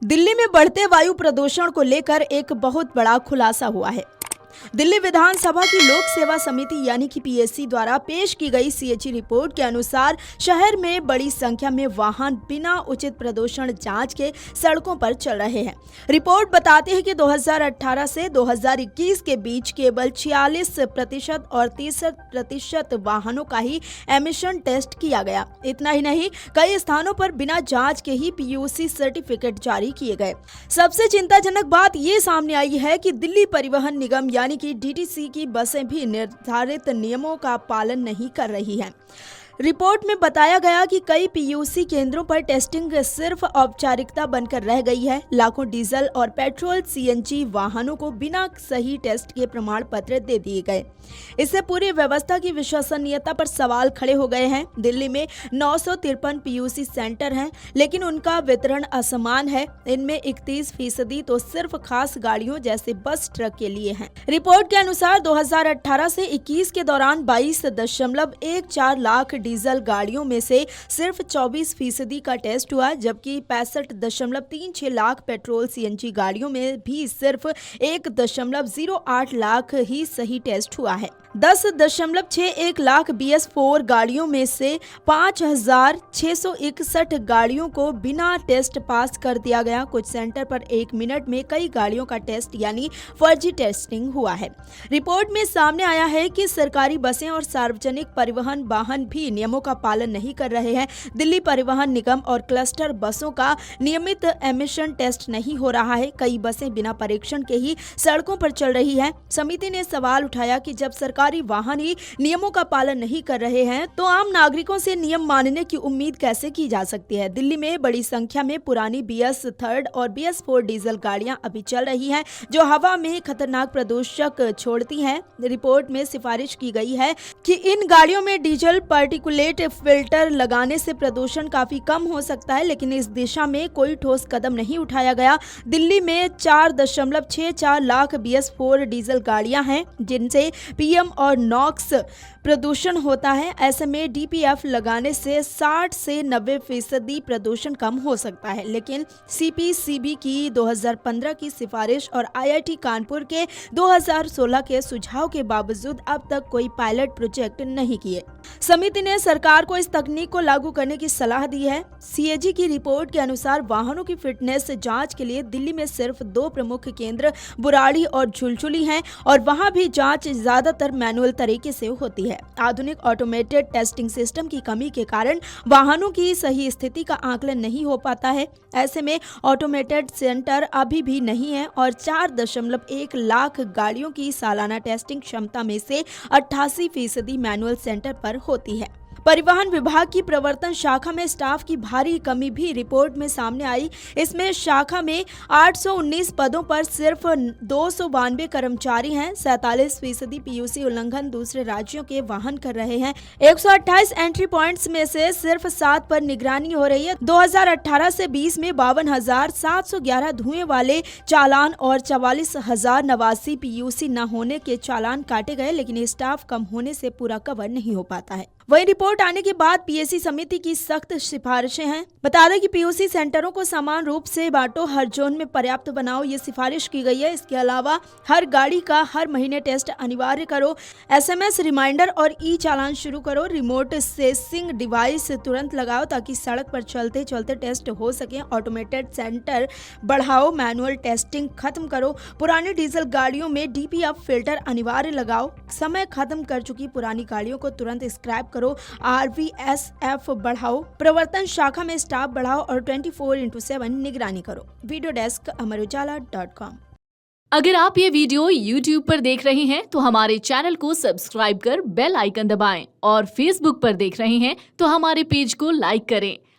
दिल्ली में बढ़ते वायु प्रदूषण को लेकर एक बहुत बड़ा खुलासा हुआ है। दिल्ली विधानसभा की लोक सेवा समिति यानी कि पीएससी द्वारा पेश की गई सीएजी रिपोर्ट के अनुसार शहर में बड़ी संख्या में वाहन बिना उचित प्रदूषण जांच के सड़कों पर चल रहे हैं। रिपोर्ट बताती है कि 2018 से 2021 के बीच केवल 46% और 63% वाहनों का ही एमिशन टेस्ट किया गया। इतना ही नहीं, कई स्थानों पर बिना जांच के ही पीयूसी सर्टिफिकेट जारी किए गए। सबसे चिंताजनक बात ये सामने आई है कि दिल्ली परिवहन निगम यानी कि डीटीसी की बसें भी निर्धारित नियमों का पालन नहीं कर रही हैं। रिपोर्ट में बताया गया कि कई पीयूसी केंद्रों पर टेस्टिंग सिर्फ औपचारिकता बनकर रह गई है। लाखों डीजल और पेट्रोल सीएनजी वाहनों को बिना सही टेस्ट के प्रमाण पत्र दे दिए गए। इससे पूरी व्यवस्था की विश्वसनीयता पर सवाल खड़े हो गए हैं। दिल्ली में 953 पीयूसी सेंटर हैं, लेकिन उनका वितरण असमान है। इनमें 31% तो सिर्फ खास गाड़ियों जैसे बस ट्रक के लिए हैं। रिपोर्ट के अनुसार 2018 से 21 के दौरान 22.14 लाख डीजल गाड़ियों में से सिर्फ 24% का टेस्ट हुआ, जबकि 65.36 लाख पेट्रोल सीएनजी गाड़ियों में भी सिर्फ 1.08 लाख ही सही टेस्ट हुआ है। 10.61 लाख BS4 गाड़ियों में से 5,661 गाड़ियों को बिना टेस्ट पास कर दिया गया। कुछ सेंटर पर 1 मिनट में कई गाड़ियों का टेस्ट यानी फर्जी टेस्टिंग हुआ है। रिपोर्ट में सामने आया है कि सरकारी बसें और सार्वजनिक परिवहन वाहन भी नियमों का पालन नहीं कर रहे हैं। दिल्ली परिवहन निगम और क्लस्टर बसों का नियमित एमिशन टेस्ट नहीं हो रहा है। कई बसें बिना परीक्षण के ही सड़कों पर चल रही हैं। समिति ने सवाल उठाया कि जब सरकारी वाहन ही नियमों का पालन नहीं कर रहे हैं तो आम नागरिकों से नियम मानने की उम्मीद कैसे की जा सकती है। दिल्ली में बड़ी संख्या में पुरानी BS थर्ड और BS4 डीजल गाड़ियां अभी चल रही हैं, जो हवा में खतरनाक प्रदूषक छोड़ती हैं। रिपोर्ट में सिफारिश की गई है कि इन गाड़ियों में डीजल पार्टिकुलेट फिल्टर लगाने से प्रदूषण काफी कम हो सकता है, लेकिन इस दिशा में कोई ठोस कदम नहीं उठाया गया। दिल्ली में 4.64 लाख BS4 डीजल गाड़ियां हैं, जिनसे PM और नॉक्स प्रदूषण होता है। ऐसे में DPF लगाने से 60 से 90% प्रदूषण कम हो सकता है, लेकिन CPCB की 2015 की सिफारिश और IIT कानपुर के 2016 के सुझाव के बावजूद अब तक कोई पायलट प्रोजेक्ट नहीं किए। समिति ने सरकार को इस तकनीक को लागू करने की सलाह दी है। सीएजी की रिपोर्ट के अनुसार वाहनों की फिटनेस जांच के लिए दिल्ली में सिर्फ 2 प्रमुख केंद्र बुराड़ी और झुलझुली हैं, और वहां भी जांच ज्यादातर मैनुअल तरीके से होती है। आधुनिक ऑटोमेटेड टेस्टिंग सिस्टम की कमी के कारण वाहनों की सही स्थिति का आकलन नहीं हो पाता है। ऐसे में ऑटोमेटेड सेंटर अभी भी नहीं है और 4.1 लाख गाड़ियों की सालाना टेस्टिंग क्षमता में से 88% मैनुअल सेंटर पर होती है। परिवहन विभाग की प्रवर्तन शाखा में स्टाफ की भारी कमी भी रिपोर्ट में सामने आई। इसमें शाखा में 819 पदों पर सिर्फ 292 कर्मचारी हैं। 47% पीयूसी उल्लंघन दूसरे राज्यों के वाहन कर रहे हैं। 128 एंट्री पॉइंट्स में से सिर्फ 7 पर निगरानी हो रही है। 2018 से 20 में 52,711 धुएं वाले चालान और 44,089 पीयूसी न होने के चालान काटे गए, लेकिन स्टाफ कम होने से पूरा कवर नहीं हो पाता है। वही रिपोर्ट आने के बाद पीएससी समिति की सख्त सिफारिशें हैं। बता दें कि पीयूसी सेंटरों को समान रूप से बांटो, हर जोन में पर्याप्त बनाओ, ये सिफारिश की गई है। इसके अलावा हर गाड़ी का हर महीने टेस्ट अनिवार्य करो। SMS रिमाइंडर और चालान शुरू करो। रिमोट सेंसिंग डिवाइस तुरंत लगाओ ताकि सड़क पर चलते चलते टेस्ट हो सके। ऑटोमेटेड सेंटर बढ़ाओ। मैनुअल टेस्टिंग खत्म करो। पुरानी डीजल गाड़ियों में DPF फिल्टर अनिवार्य लगाओ। समय खत्म कर चुकी पुरानी गाड़ियों को तुरंत स्क्रैप करो। RVSF बढ़ाओ। प्रवर्तन शाखा में स्टाफ बढ़ाओ और 24/7 निगरानी करो। Video desk amarujala.com। अगर आप ये वीडियो YouTube पर देख रहे हैं तो हमारे चैनल को सब्सक्राइब कर बेल आइकन दबाएं, और Facebook पर देख रहे हैं तो हमारे पेज को लाइक करें।